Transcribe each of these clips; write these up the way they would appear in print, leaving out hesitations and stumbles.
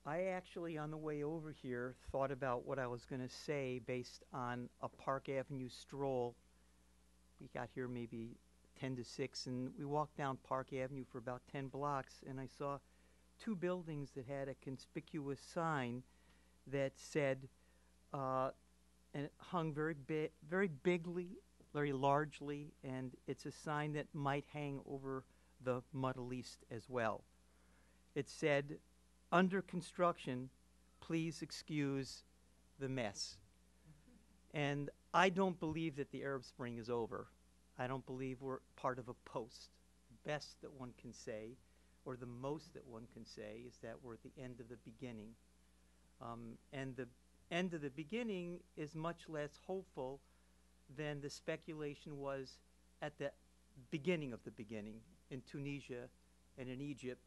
I actually, on the way over here, thought about what I was going to say based on a Park Avenue stroll. We got here maybe 10 to 6, and we walked down Park Avenue for about 10 blocks, and I saw two buildings that had a conspicuous sign that said, and it hung very bigly, very largely, and it's a sign that might hang over the Middle East as well. It said, under construction, please excuse the mess. And I don't believe that the Arab Spring is over. I don't believe we're part of a post. Best that one can say, or the most that one can say, is that we're at the end of the beginning. And the end of the beginning is much less hopeful than the speculation was at the beginning of the beginning in Tunisia and in Egypt,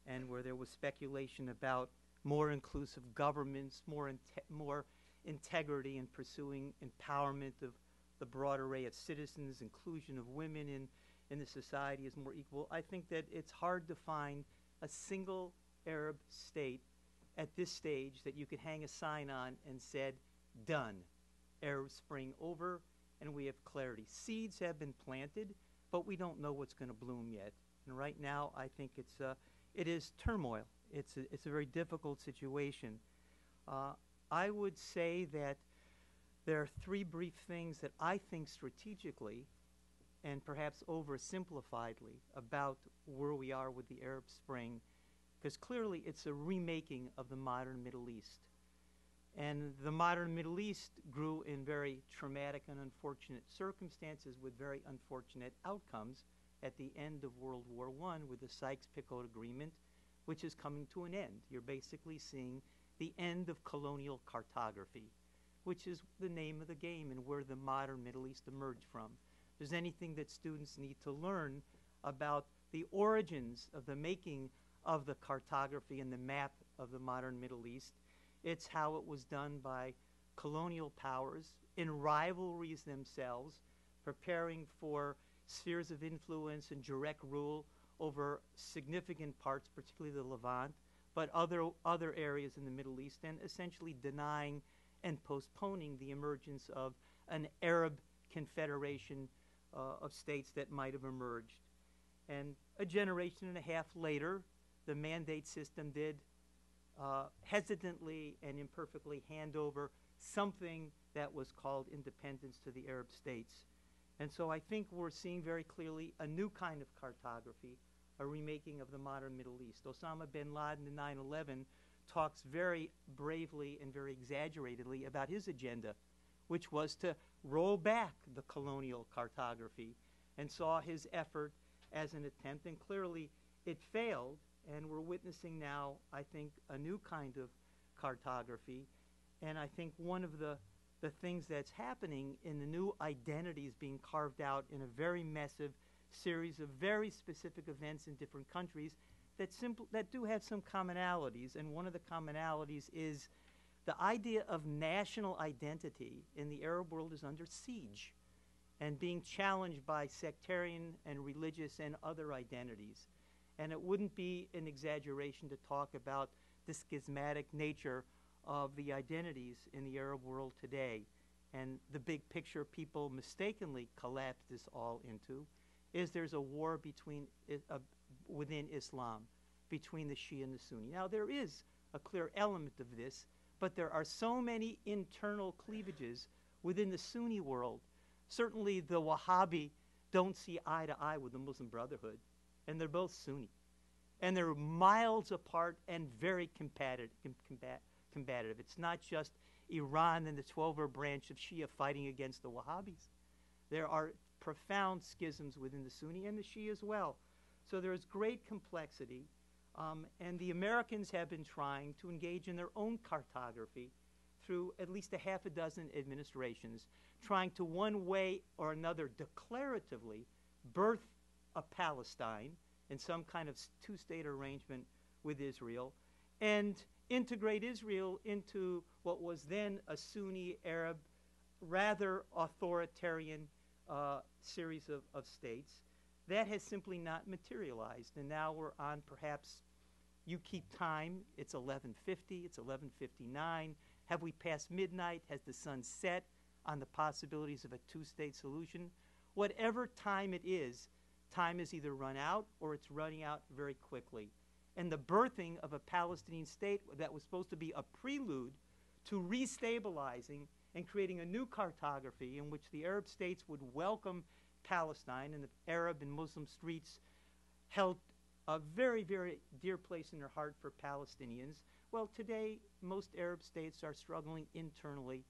and where there was speculation about more inclusive governments, more integrity in pursuing empowerment of the broad array of citizens, inclusion of women in the society as more equal. I think that it's hard to find a single Arab state at this stage that you could hang a sign on and said, done, Arab Spring over, and we have clarity. Seeds have been planted, but we don't know what's going to bloom yet. And right now, I think it is turmoil. It's a very difficult situation. I would say that there are three brief things that I think strategically and perhaps oversimplifiedly about where we are with the Arab Spring, because clearly it's a remaking of the modern Middle East. And the modern Middle East grew in very traumatic and unfortunate circumstances with very unfortunate outcomes at the end of World War I with the Sykes-Picot Agreement, which is coming to an end. You're basically seeing the end of colonial cartography, which is the name of the game and where the modern Middle East emerged from. If there's anything that students need to learn about the origins of the making of the cartography and the map of the modern Middle East, it's how it was done by colonial powers in rivalries themselves, preparing for spheres of influence and direct rule over significant parts, particularly the Levant, but other areas in the Middle East, and essentially denying and postponing the emergence of an Arab confederation of states that might have emerged. And a generation and a half later, the mandate system did hesitantly and imperfectly hand over something that was called independence to the Arab states. And so I think we're seeing very clearly a new kind of cartography, a remaking of the modern Middle East. Osama bin Laden in 9/11 talks very bravely and very exaggeratedly about his agenda, which was to roll back the colonial cartography, and saw his effort as an attempt, and clearly it failed, and we're witnessing now, I think, a new kind of cartography. And I think one of the things that's happening in the new identities being carved out in a very massive series of very specific events in different countries that do have some commonalities. And one of the commonalities is the idea of national identity in the Arab world is under siege and being challenged by sectarian and religious and other identities. And it wouldn't be an exaggeration to talk about the schismatic nature of the identities in the Arab world today. And the big picture people mistakenly collapse this all into is there's a war within Islam, between the Shia and the Sunni. Now, there is a clear element of this, but there are so many internal cleavages within the Sunni world. Certainly the Wahhabi don't see eye to eye with the Muslim Brotherhood, and they're both Sunni. And they're miles apart and very combative. It's not just Iran and the 12er branch of Shia fighting against the Wahhabis. There are profound schisms within the Sunni and the Shia as well. So there's great complexity. And the Americans have been trying to engage in their own cartography through at least a half a dozen administrations, trying to one way or another declaratively birth a Palestine in some kind of two-state arrangement with Israel and integrate Israel into what was then a Sunni Arab, rather authoritarian series of states. That has simply not materialized. And now we're on perhaps You keep time. It's 11:50. It's 11:59. Have we passed midnight? Has the sun set on the possibilities of a two-state solution? Whatever time it is, time has either run out or it's running out very quickly. And the birthing of a Palestinian state that was supposed to be a prelude to restabilizing and creating a new cartography in which the Arab states would welcome Palestine, and the Arab and Muslim streets held a very, very dear place in their heart for Palestinians. Well, today, most Arab states are struggling internally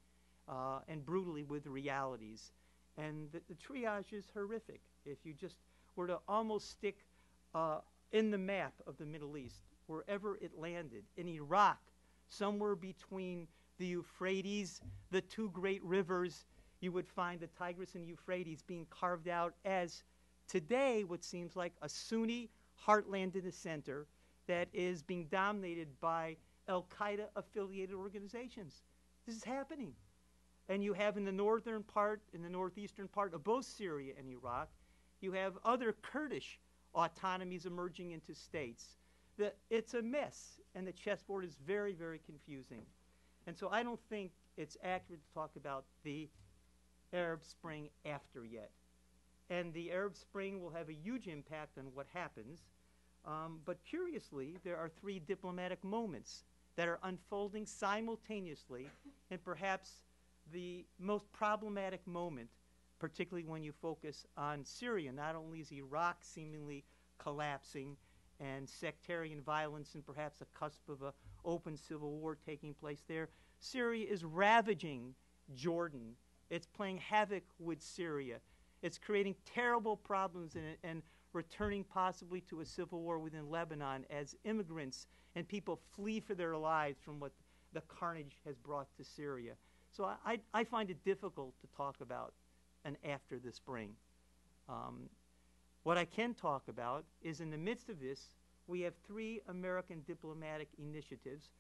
and brutally with realities. And the triage is horrific. If you just were to almost stick in the map of the Middle East, wherever it landed, in Iraq, somewhere between the Euphrates, the two great rivers, you would find the Tigris and Euphrates being carved out as today what seems like a Sunni heartland in the center that is being dominated by Al-Qaeda affiliated organizations. This is happening. And you have in the northern part, in the northeastern part of both Syria and Iraq, you have other Kurdish autonomies emerging into states. It's a mess, and the chessboard is very, very confusing. And so I don't think it's accurate to talk about the Arab Spring after yet. And the Arab Spring will have a huge impact on what happens. But curiously, there are three diplomatic moments that are unfolding simultaneously, and perhaps the most problematic moment, particularly when you focus on Syria. Not only is Iraq seemingly collapsing and sectarian violence and perhaps a cusp of an open civil war taking place there, Syria is ravaging Jordan. It's playing havoc with Syria. It's creating terrible problems in it and returning possibly to a civil war within Lebanon as immigrants and people flee for their lives from what the carnage has brought to Syria. So I find it difficult to talk about an after the spring. What I can talk about is in the midst of this, we have three American diplomatic initiatives,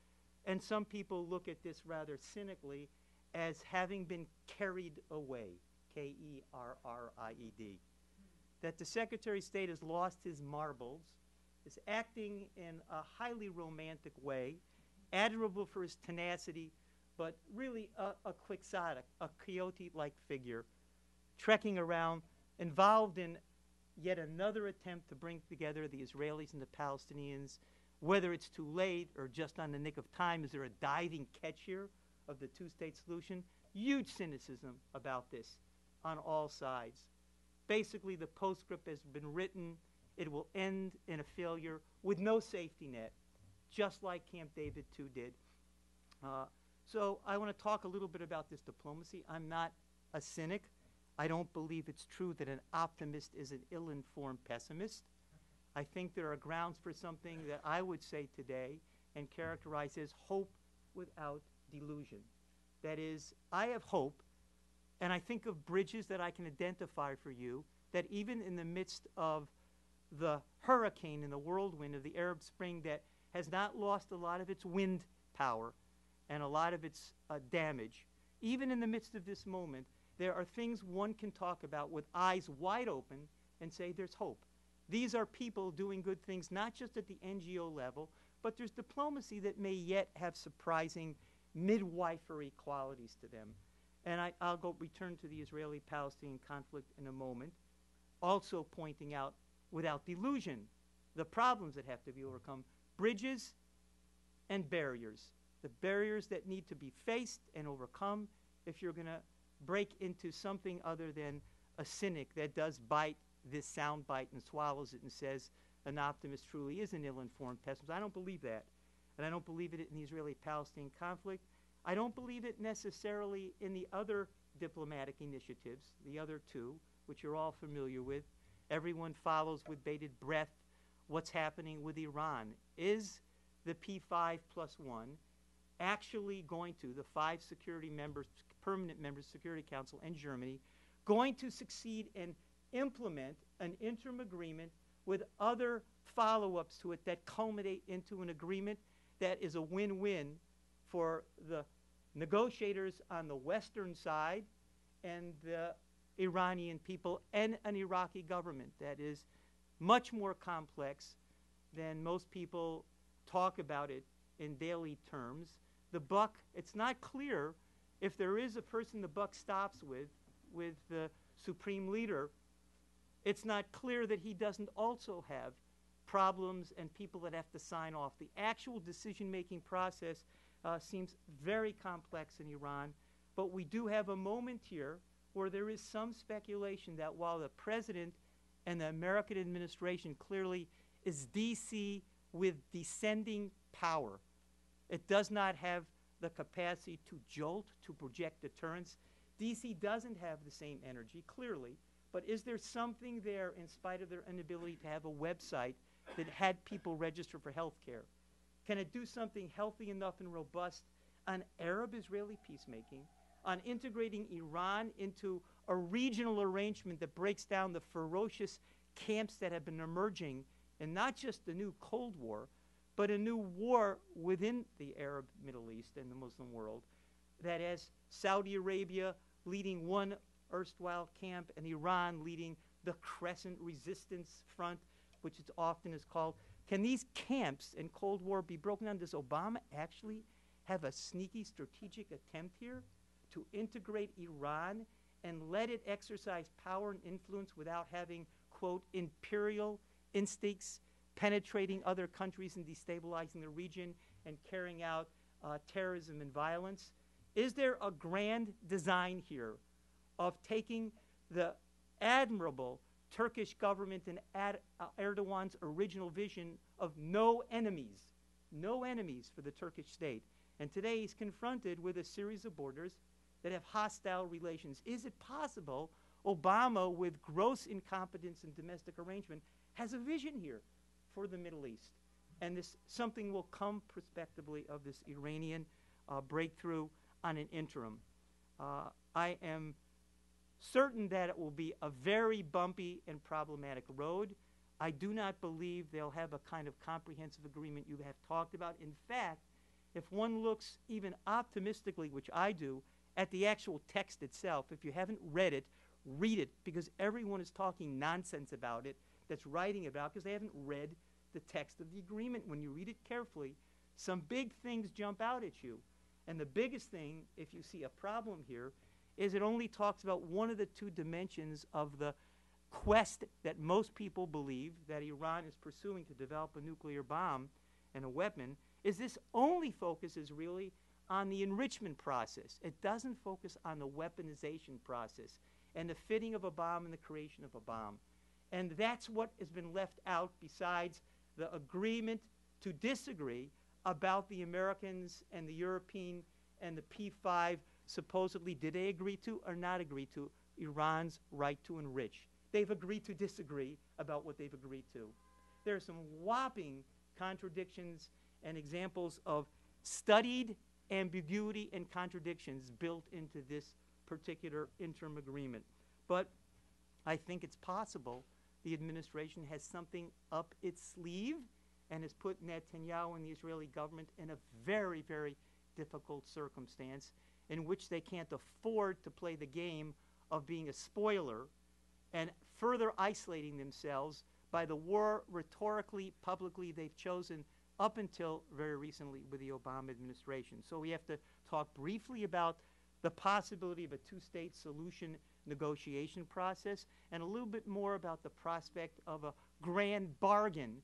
and some people look at this rather cynically as having been carried away, K-E-R-R-I-E-D. That the Secretary of State has lost his marbles, is acting in a highly romantic way, admirable for his tenacity, but really a quixotic, a Quixote-like figure, trekking around, involved in yet another attempt to bring together the Israelis and the Palestinians. Whether it's too late or just on the nick of time, is there a diving catch here of the two-state solution? Huge cynicism about this on all sides. Basically, the postscript has been written. It will end in a failure with no safety net, just like Camp David II did. So I want to talk a little bit about this diplomacy. I'm not a cynic. I don't believe it's true that an optimist is an ill-informed pessimist. I think there are grounds for something that I would say today and characterize as hope without delusion. That is, I have hope, and I think of bridges that I can identify for you that even in the midst of the hurricane and the whirlwind of the Arab Spring that has not lost a lot of its wind power and a lot of its damage, even in the midst of this moment, there are things one can talk about with eyes wide open and say there's hope. These are people doing good things, not just at the NGO level, but there's diplomacy that may yet have surprising midwifery qualities to them. And I'll return to the Israeli-Palestinian conflict in a moment, also pointing out, without delusion, the problems that have to be overcome. Bridges and barriers. The barriers that need to be faced and overcome if you're going to break into something other than a cynic that does bite this sound bite and swallows it and says an optimist truly is an ill-informed pessimist. I don't believe that. And I don't believe it in the Israeli-Palestinian conflict. I don't believe it necessarily in the other diplomatic initiatives, the other two, which you're all familiar with. Everyone follows with bated breath what's happening with Iran. Is the P5+1 actually going to, the 5 security members, permanent members of the Security Council and Germany, going to succeed and implement an interim agreement with other follow-ups to it that culminate into an agreement that is a win-win for the negotiators on the Western side and the Iranian people and an Iraqi government that is much more complex than most people talk about it in daily terms. The buck, it's not clear if there is a person the buck stops with the supreme leader, it's not clear that he doesn't also have problems and people that have to sign off. The actual decision-making process seems very complex in Iran, but we do have a moment here where there is some speculation that while the president and the American administration clearly is DC with descending power, it does not have the capacity to jolt, to project deterrence. DC doesn't have the same energy, clearly, but is there something there in spite of their inability to have a website that had people register for health care? Can it do something healthy enough and robust on Arab-Israeli peacemaking, on integrating Iran into a regional arrangement that breaks down the ferocious camps that have been emerging in not just the new Cold War, but a new war within the Arab Middle East and the Muslim world that has Saudi Arabia leading one erstwhile camp and Iran leading the Crescent Resistance Front, which it often is called. Can these camps in Cold War be broken down? Does Obama actually have a sneaky strategic attempt here to integrate Iran and let it exercise power and influence without having, quote, imperial instincts penetrating other countries and destabilizing the region and carrying out terrorism and violence? Is there a grand design here of taking the admirable Turkish government and Erdogan's original vision of no enemies for the Turkish state? And today he's confronted with a series of borders that have hostile relations. Is it possible Obama, with gross incompetence in domestic arrangement, has a vision here for the Middle East? And this something will come prospectively of this Iranian breakthrough on an interim. I am certain that it will be a very bumpy and problematic road. I do not believe they'll have a kind of comprehensive agreement you have talked about. In fact, if one looks even optimistically, which I do, at the actual text itself, if you haven't read it, read it, because everyone is talking nonsense about it that's writing about, because they haven't read the text of the agreement. When you read it carefully, some big things jump out at you. And the biggest thing, if you see a problem here, is it only talks about one of the two dimensions of the quest that most people believe that Iran is pursuing to develop a nuclear bomb and a weapon, is this only focuses really on the enrichment process. It doesn't focus on the weaponization process and the fitting of a bomb and the creation of a bomb. And that's what has been left out besides the agreement to disagree about the Americans and the European and the P5 supposedly, did they agree to or not agree to Iran's right to enrich? They've agreed to disagree about what they've agreed to. There are some whopping contradictions and examples of studied ambiguity and contradictions built into this particular interim agreement. But I think it's possible the administration has something up its sleeve and has put Netanyahu and the Israeli government in a very, very difficult circumstance in which they can't afford to play the game of being a spoiler and further isolating themselves by the war rhetorically, publicly they've chosen up until very recently with the Obama administration. So we have to talk briefly about the possibility of a two-state solution negotiation process and a little bit more about the prospect of a grand bargain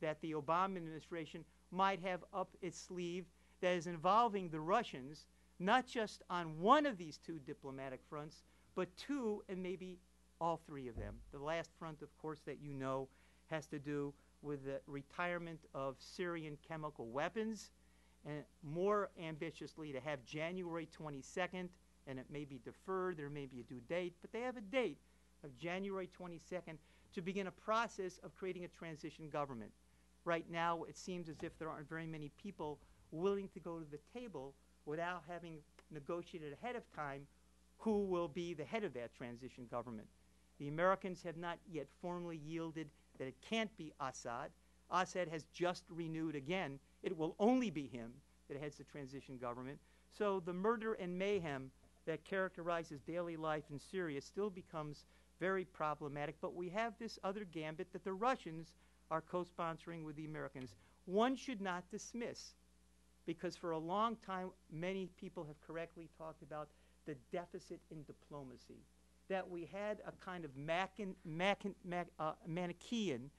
that the Obama administration might have up its sleeve that is involving the Russians, not just on one of these two diplomatic fronts, but two and maybe all three of them. The last front, of course, that you know has to do with the retirement of Syrian chemical weapons, and more ambitiously to have January 22nd, and it may be deferred, there may be a due date, but they have a date of January 22nd to begin a process of creating a transition government. Right now, it seems as if there aren't very many people willing to go to the table without having negotiated ahead of time who will be the head of that transition government. The Americans have not yet formally yielded that it can't be Assad. Assad has just renewed again. It will only be him that heads the transition government. So the murder and mayhem that characterizes daily life in Syria still becomes very problematic. But we have this other gambit that the Russians are co-sponsoring with the Americans. One should not dismiss, because for a long time, many people have correctly talked about the deficit in diplomacy, that we had a kind of Manichaean,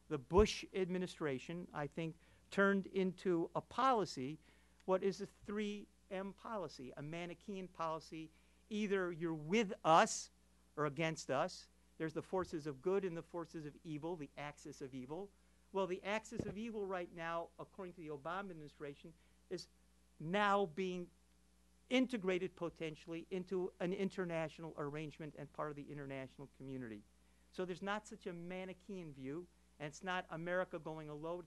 the Bush administration, I think, turned into a policy, what is a 3M policy, a Manichaean policy. Either you're with us or against us. There's the forces of good and the forces of evil, the axis of evil. Well, the axis of evil right now, according to the Obama administration, is now being integrated potentially into an international arrangement and part of the international community. So there's not such a Manichaean view, and it's not America going alone.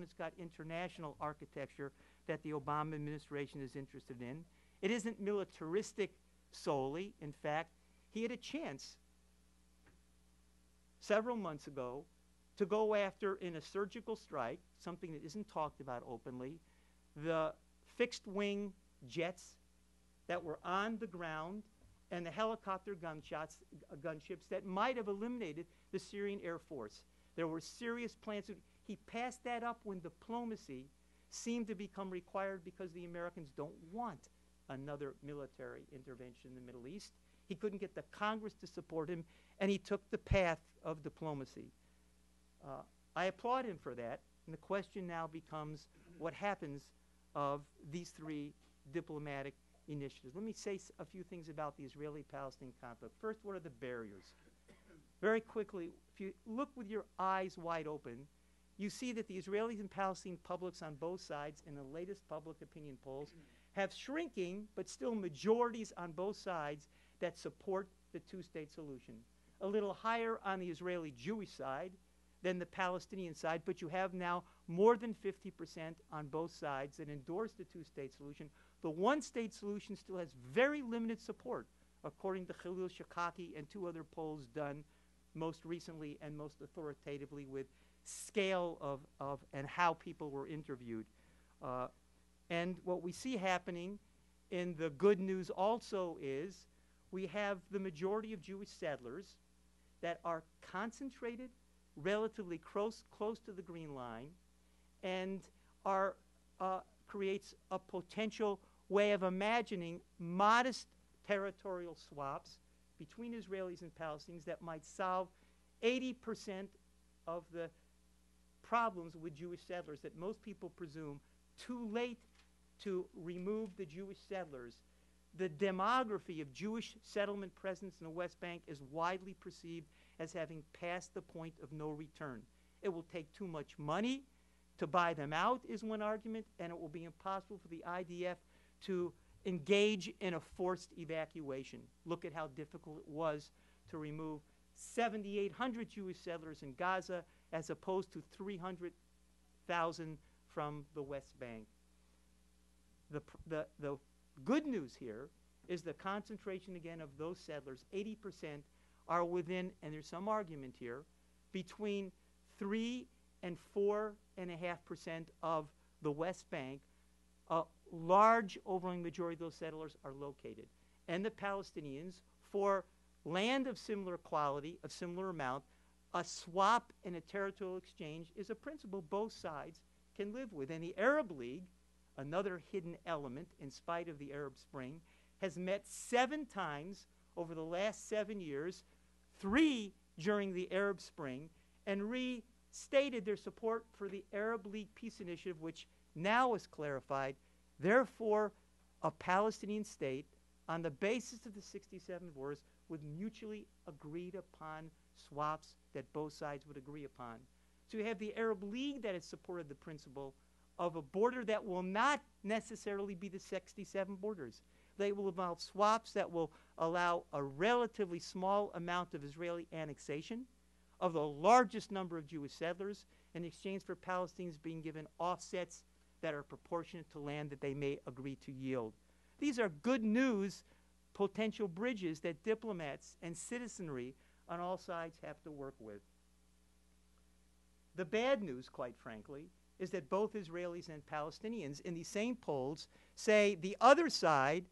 It's got international architecture that the Obama administration is interested in. It isn't militaristic solely. In fact, he had a chance several months ago to go after, in a surgical strike, something that isn't talked about openly, the fixed-wing jets that were on the ground and the helicopter gunships that might have eliminated the Syrian Air Force. There were serious plans. He passed that up when diplomacy seemed to become required because the Americans don't want another military intervention in the Middle East. He couldn't get the Congress to support him, and he took the path of diplomacy. I applaud him for that, and the question now becomes what happens of these three diplomatic initiatives. Let me say a few things about the Israeli-Palestinian conflict. First, what are the barriers? Very quickly, if you look with your eyes wide open, you see that the Israelis and Palestinian publics on both sides in the latest public opinion polls have shrinking but still majorities on both sides that support the two-state solution. A little higher on the Israeli-Jewish side than the Palestinian side, but you have now more than 50% on both sides that endorse the two-state solution. The one-state solution still has very limited support, according to Khalil Shikaki and two other polls done most recently and most authoritatively with scale of and how people were interviewed. And what we see happening in the good news also is we have the majority of Jewish settlers that are concentrated relatively close to the Green Line and are creates a potential way of imagining modest territorial swaps between Israelis and Palestinians that might solve 80% of the problems with Jewish settlers that most people presume too late to remove the Jewish settlers. The demography of Jewish settlement presence in the West Bank is widely perceived as having passed the point of no return. It will take too much money to buy them out is one argument, and it will be impossible for the IDF to engage in a forced evacuation. Look at how difficult it was to remove 7,800 Jewish settlers in Gaza as opposed to 300,000 from the West Bank. The good news here is the concentration again of those settlers. 80% are within, and there's some argument here, between 3 and 4.5% of the West Bank. A large overwhelming majority of those settlers are located. And the Palestinians, for land of similar quality, of similar amount, a swap and a territorial exchange is a principle both sides can live with. And the Arab League, another hidden element in spite of the Arab Spring, has met 7 times over the last 7 years, 3 during the Arab Spring, and restated their support for the Arab League Peace Initiative, which now is clarified. Therefore, a Palestinian state on the basis of the 67 wars with mutually agreed upon swaps that both sides would agree upon. So you have the Arab League that has supported the principle of a border that will not necessarily be the 67 borders. They will involve swaps that will allow a relatively small amount of Israeli annexation of the largest number of Jewish settlers in exchange for Palestinians being given offsets that are proportionate to land that they may agree to yield. These are good news potential bridges that diplomats and citizenry on all sides have to work with. The bad news, quite frankly, is that both Israelis and Palestinians in these same polls say the other side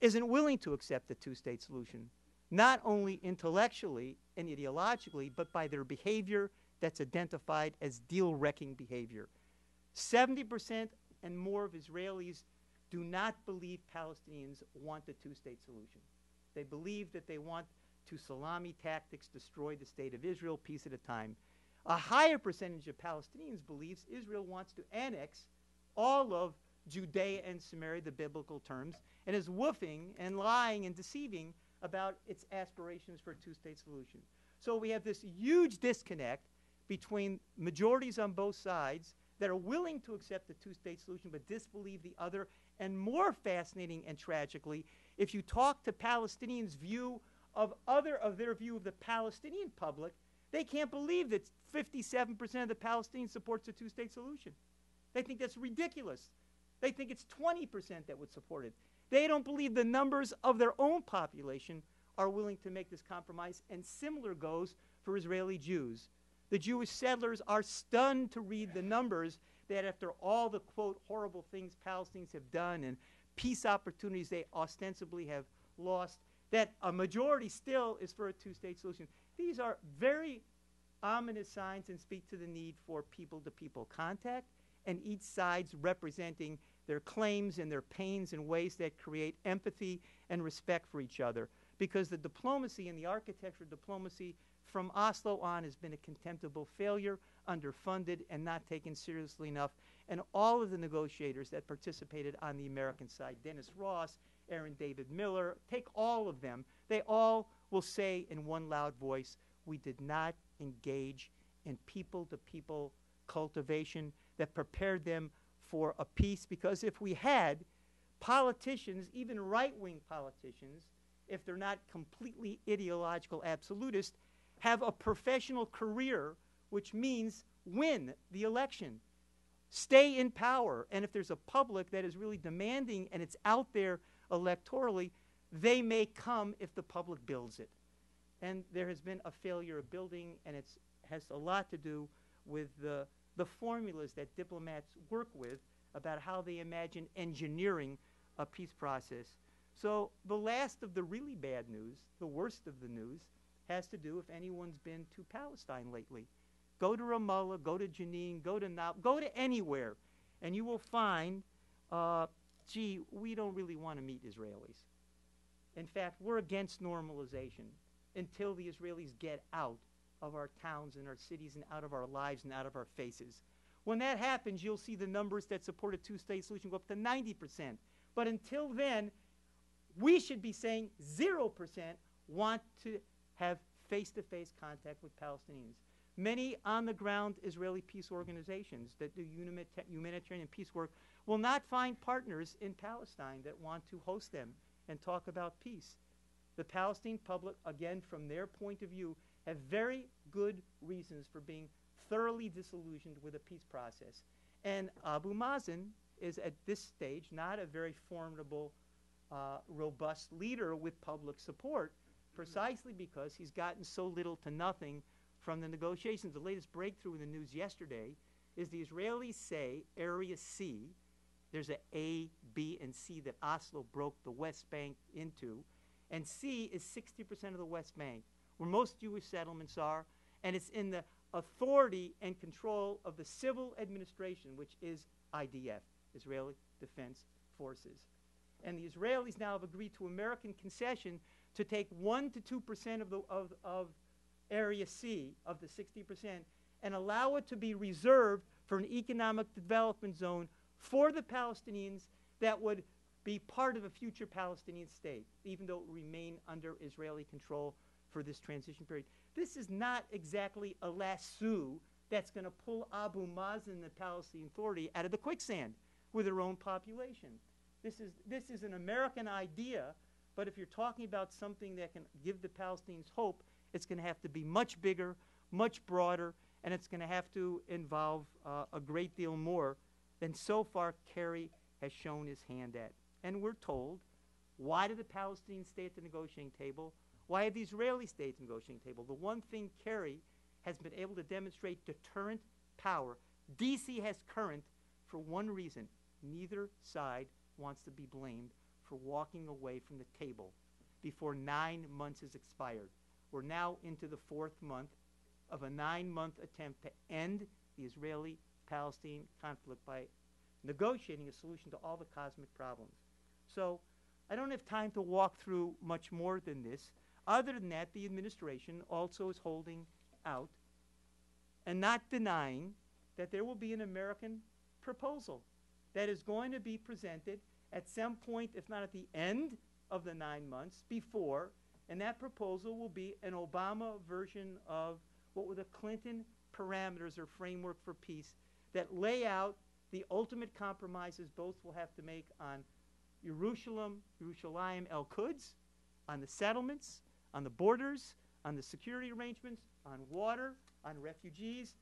isn't willing to accept the two-state solution, not only intellectually and ideologically, but by their behavior, that's identified as deal-wrecking behavior. 70% and more of Israelis do not believe Palestinians want a two-state solution. They believe that they want to salami tactics destroy the state of Israel piece at a time. A higher percentage of Palestinians believes Israel wants to annex all of Judea and Samaria, the biblical terms, and is woofing and lying and deceiving about its aspirations for a two-state solution. So we have this huge disconnect between majorities on both sides that are willing to accept the two-state solution but disbelieve the other. And more fascinating and tragically, if you talk to Palestinians' view of their view of the Palestinian public, they can't believe that 57% of the Palestinians supports a two-state solution. They think that's ridiculous. They think it's 20% that would support it. They don't believe the numbers of their own population are willing to make this compromise, and similar goes for Israeli Jews. The Jewish settlers are stunned to read the numbers that after all the, quote, horrible things Palestinians have done and peace opportunities they ostensibly have lost, that a majority still is for a two-state solution. These are very ominous signs and speak to the need for people-to-people contact, and each side's representing their claims and their pains in ways that create empathy and respect for each other. Because the diplomacy and the architecture of diplomacy from Oslo on has been a contemptible failure, underfunded, and not taken seriously enough. And all of the negotiators that participated on the American side, Dennis Ross, Aaron David Miller, take all of them, they all will say in one loud voice, we did not engage in people-to-people cultivation that prepared them for a peace, because if we had, politicians, even right-wing politicians, if they're not completely ideological absolutists, have a professional career, which means win the election, stay in power. And if there's a public that is really demanding and it's out there electorally, they may come if the public builds it. And there has been a failure of building, and it has a lot to do with the formulas that diplomats work with about how they imagine engineering a peace process. So the last of the really bad news, the worst of the news, has to do, if anyone's been to Palestine lately. Go to Ramallah, go to Jenin, go to Nablus, go to anywhere, and you will find, gee, we don't really want to meet Israelis. In fact, we're against normalization until the Israelis get out of our towns and our cities and out of our lives and out of our faces. When that happens, you'll see the numbers that support a two-state solution go up to 90%. But until then, we should be saying 0% want to have face-to-face contact with Palestinians. Many on-the-ground Israeli peace organizations that do humanitarian peace work will not find partners in Palestine that want to host them and talk about peace. The Palestinian public, again, from their point of view, have very good reasons for being thoroughly disillusioned with the peace process. And Abu Mazen is at this stage not a very formidable, robust leader with public support, precisely because he's gotten so little to nothing from the negotiations. The latest breakthrough in the news yesterday is the Israelis say Area C, there's A, B, and C that Oslo broke the West Bank into, and C is 60% of the West Bank, where most Jewish settlements are, and it's in the authority and control of the civil administration, which is IDF, Israeli Defense Forces. And the Israelis now have agreed to American concession to take 1 to 2% of Area C, of the 60%, and allow it to be reserved for an economic development zone for the Palestinians that would be part of a future Palestinian state, even though it would remain under Israeli control for this transition period. This is not exactly a lasso that's going to pull Abu Mazen and the Palestinian Authority out of the quicksand with their own population. This is an American idea, but if you're talking about something that can give the Palestinians hope, it's going to have to be much bigger, much broader, and it's going to have to involve a great deal more than so far Kerry has shown his hand at. And we're told, why did the Palestinians stay at the negotiating table? Why have the Israelis stayed at the negotiating table? The one thing Kerry has been able to demonstrate deterrent power. DC has current for one reason. Neither side wants to be blamed for walking away from the table before 9 months has expired. We're now into the 4th month of a 9-month attempt to end the Israeli-Palestine conflict by negotiating a solution to all the cosmic problems. So I don't have time to walk through much more than this. Other than that, the administration also is holding out and not denying that there will be an American proposal that is going to be presented at some point, if not at the end of the 9 months, before, and that proposal will be an Obama version of what were the Clinton parameters or framework for peace that lay out the ultimate compromises both will have to make on Yerushalayim El-Quds, on the settlements, on the borders, on the security arrangements, on water, on refugees.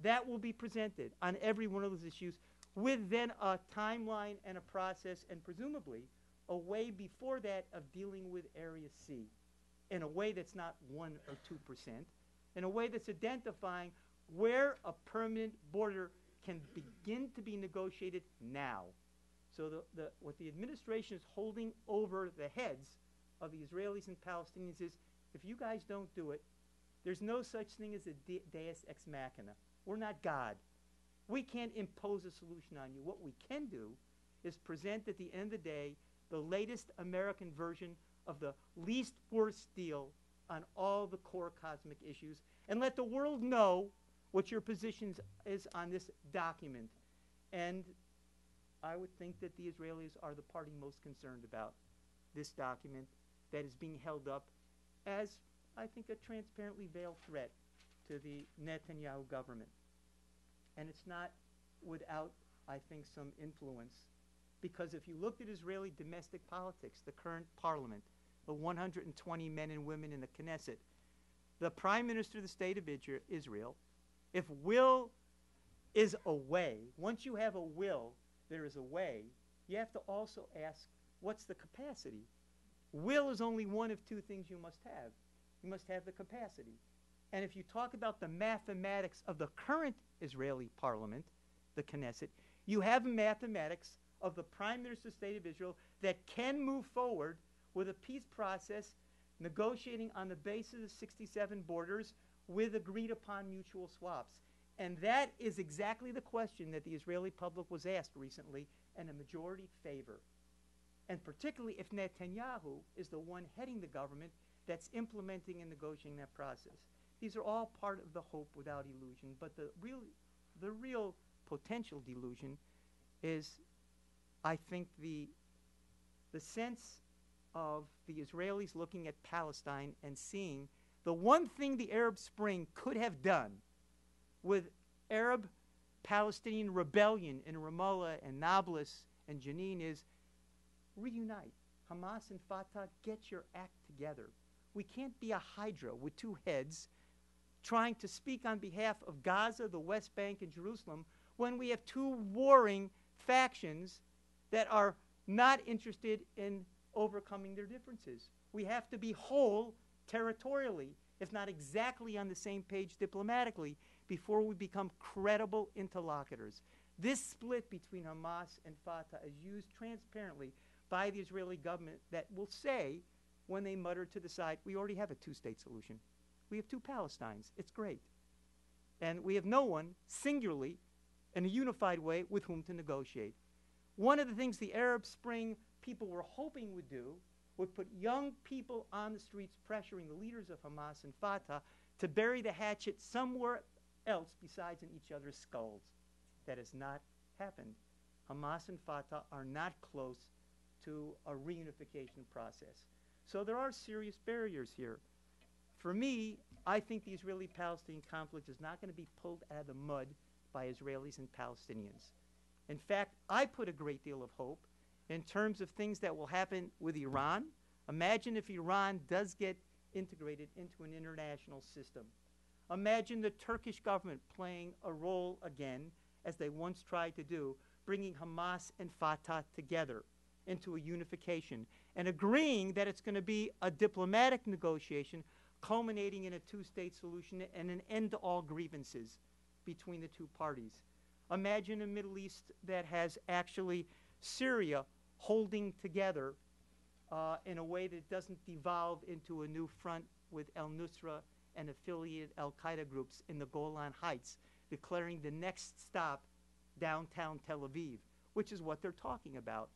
That will be presented on every one of those issues with then a timeline and a process and presumably a way before that of dealing with Area C in a way that's not 1 or 2%, in a way that's identifying where a permanent border can begin to be negotiated now. So what the administration is holding over the heads of the Israelis and Palestinians is, if you guys don't do it, there's no such thing as a deus ex machina. We're not God. We can't impose a solution on you. What we can do is present at the end of the day the latest American version of the least worst deal on all the core cosmic issues and let the world know what your position is on this document. And I would think that the Israelis are the party most concerned about this document that is being held up as, I think, a transparently veiled threat to the Netanyahu government. And it's not without, I think, some influence. Because if you looked at Israeli domestic politics, the current parliament, the 120 men and women in the Knesset, the prime minister of the state of Israel, if will is a way, once you have a will, there is a way, you have to also ask, what's the capacity? Will is only one of two things you must have. You must have the capacity. And if you talk about the mathematics of the current Israeli parliament, the Knesset, you have mathematics of the prime minister of the state of Israel that can move forward with a peace process negotiating on the basis of 67 borders with agreed upon mutual swaps. And that is exactly the question that the Israeli public was asked recently, and a majority favor. And particularly if Netanyahu is the one heading the government that's implementing and negotiating that process. These are all part of the hope without illusion, but the real potential delusion is, I think, the sense of the Israelis looking at Palestine and seeing the one thing the Arab Spring could have done with Arab-Palestinian rebellion in Ramallah and Nablus and Jenin is reunite. Hamas and Fatah, get your act together. We can't be a hydra with two heads trying to speak on behalf of Gaza, the West Bank, and Jerusalem when we have two warring factions that are not interested in overcoming their differences. We have to be whole territorially, if not exactly on the same page diplomatically, before we become credible interlocutors. This split between Hamas and Fatah is used transparently by the Israeli government that will say, when they mutter to the side, we already have a two-state solution. We have two Palestines. It's great. And we have no one, singularly, in a unified way, with whom to negotiate. One of the things the Arab Spring people were hoping would do would put young people on the streets pressuring the leaders of Hamas and Fatah to bury the hatchet somewhere else besides in each other's skulls. That has not happened. Hamas and Fatah are not close to a reunification process. So there are serious barriers here. For me, I think the Israeli-Palestinian conflict is not going to be pulled out of the mud by Israelis and Palestinians. In fact, I put a great deal of hope in terms of things that will happen with Iran. Imagine if Iran does get integrated into an international system. Imagine the Turkish government playing a role again, as they once tried to do, bringing Hamas and Fatah together into a unification and agreeing that it's going to be a diplomatic negotiation culminating in a two-state solution and an end to all grievances between the two parties. Imagine a Middle East that has actually Syria holding together in a way that doesn't devolve into a new front with al-Nusra and affiliated al-Qaeda groups in the Golan Heights, declaring the next stop downtown Tel Aviv, which is what they're talking about.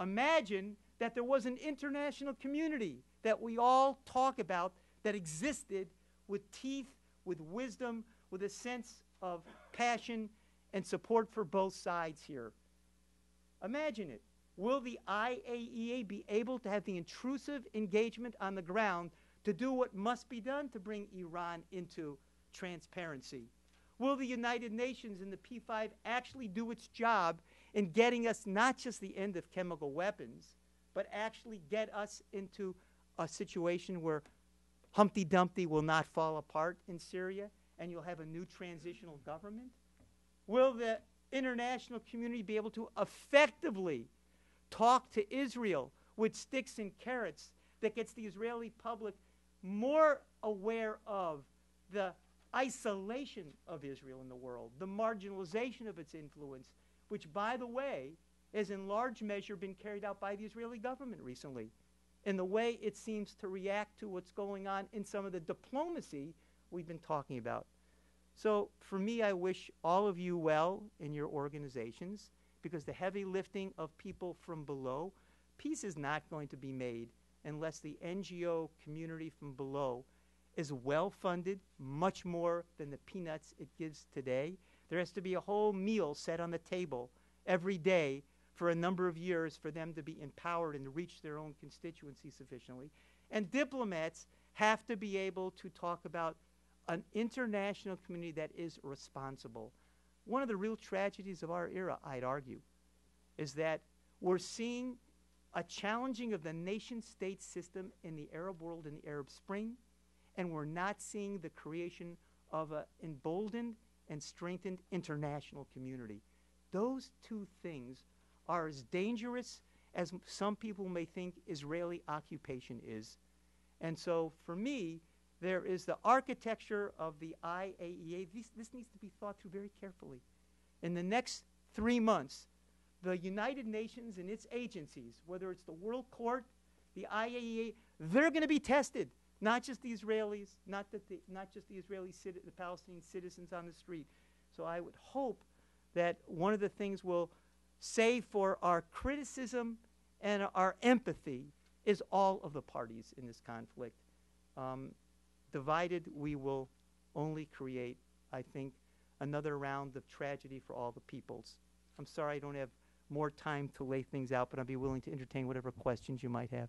Imagine that there was an international community that we all talk about that existed with teeth, with wisdom, with a sense of passion and support for both sides here. Imagine it. Will the IAEA be able to have the intrusive engagement on the ground to do what must be done to bring Iran into transparency? Will the United Nations and the P5 actually do its job in getting us not just the end of chemical weapons, but actually get us into a situation where Humpty Dumpty will not fall apart in Syria and you'll have a new transitional government? Will the international community be able to effectively talk to Israel with sticks and carrots that gets the Israeli public more aware of the isolation of Israel in the world, the marginalization of its influence, which, by the way, has in large measure been carried out by the Israeli government recently, in the way it seems to react to what's going on in some of the diplomacy we've been talking about. So for me, I wish all of you well in your organizations, because the heavy lifting of people from below, peace is not going to be made unless the NGO community from below is well funded, much more than the peanuts it gives today. There has to be a whole meal set on the table every day for a number of years for them to be empowered and to reach their own constituency sufficiently. And diplomats have to be able to talk about an international community that is responsible. One of the real tragedies of our era, I'd argue, is that we're seeing a challenging of the nation-state system in the Arab world in the Arab Spring, and we're not seeing the creation of an emboldened and strengthened international community. Those two things are as dangerous as some people may think Israeli occupation is. And so for me, there is the architecture of the IAEA. This needs to be thought through very carefully. In the next 3 months, the United Nations and its agencies, whether it's the World Court, the IAEA, they're going to be tested. Not just the Israelis, not just the Palestinian citizens on the street. So I would hope that one of the things we'll say for our criticism and our empathy is all of the parties in this conflict. Divided, we will only create, I think, another round of tragedy for all the peoples. I'm sorry I don't have more time to lay things out, but I'd be willing to entertain whatever questions you might have.